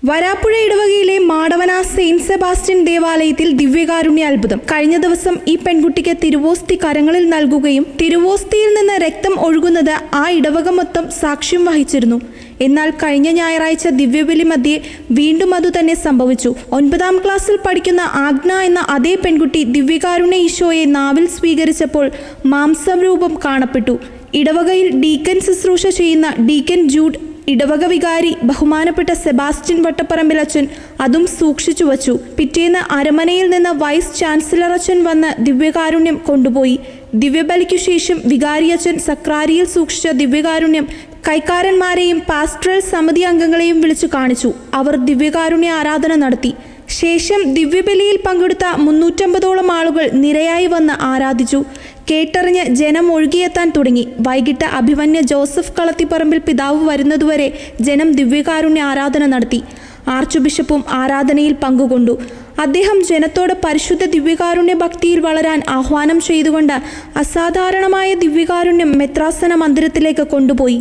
വരാപ്പുഴ ഇടവകയിലെ Madavana Saint Sebastian ദേവാലയത്തിൽ ദിവ്യകാരുണ്യ അത്ഭുതം. കഴിഞ്ഞ ദിവസം ഈ പെൺകുട്ടിക്ക് തിരുവോസ്തി കരങ്ങളിൽ നൽകുകയും തിരുവോസ്തിയിൽ നിന്ന് രക്തം ഒഴുകുന്നത് ആ ഇടവക മൊത്തം സാക്ഷ്യം വഹിച്ചിരുന്നു. എന്നാൽ കഴിഞ്ഞ ഞായറാഴ്ച ദിവ്യബലി മധ്യേ വീണ്ടും അതുതന്നെ സംഭവിച്ചു. 9ാം ക്ലാസ്സിൽ പഠിക്കുന്ന ആഗ്ന എന്ന അതേ പെൺകുട്ടി ദിവ്യകാരുണ്യ ഈശോയെ നാവിൽ സ്വീകരിച്ചപ്പോൾ മാംസരൂപം കാണപ്പെട്ടു. ഇടവകയിൽ ഡീക്കൻ ശുശ്രൂഷ ചെയ്യുന്ന ഡീക്കൻ ജൂഡ്, ഇടവക വികാരി ബഹുമാനപ്പെട്ട സെബാസ്റ്റ്യൻ വട്ടപ്പറമ്പിൽ അച്ഛൻ അതും സൂക്ഷിച്ചു വച്ചു. പിറ്റേന്ന് അരമനയിൽ നിന്ന് വൈസ് ചാൻസലർ അച്ഛൻ വന്ന് ദിവ്യകാരുണ്യം കൊണ്ടുപോയി. ദിവ്യബലിക്കു ശേഷം വികാരി അച്ഛൻ സക്രാരിയിൽ സൂക്ഷിച്ച ദിവ്യകാരുണ്യം കൈക്കാരന്മാരെയും പാസ്റ്ററൽ സമിതി അംഗങ്ങളെയും വിളിച്ചു കാണിച്ചു. അവർ ദിവ്യകാരുണ്യ ആരാധന നടത്തി. ശേഷം ദിവ്യബലിയിൽ പങ്കെടുത്ത 350ഓളം ആളുകൾ നിരയായി വന്ന് ആരാധിച്ചു. കേട്ടറിഞ്ഞ് ജനം ഒഴുകിയെത്താൻ തുടങ്ങി. വൈകിട്ട് അഭിമന്യ ജോസഫ് കളത്തിപ്പറമ്പിൽ പിതാവ് വരുന്നതുവരെ ജനം ദിവ്യകാരുണ്യ ആരാധന നടത്തി. ആർച്ച് ബിഷപ്പും ആരാധനയിൽ പങ്കുകൊണ്ടു. അദ്ദേഹം ജനത്തോട് പരിശുദ്ധ ദിവ്യകാരുണ്യ ഭക്തിയിൽ വളരാൻ ആഹ്വാനം ചെയ്തുകൊണ്ട് അസാധാരണമായ ദിവ്യകാരുണ്യം മെത്രാസന മന്ദിരത്തിലേക്ക് കൊണ്ടുപോയി.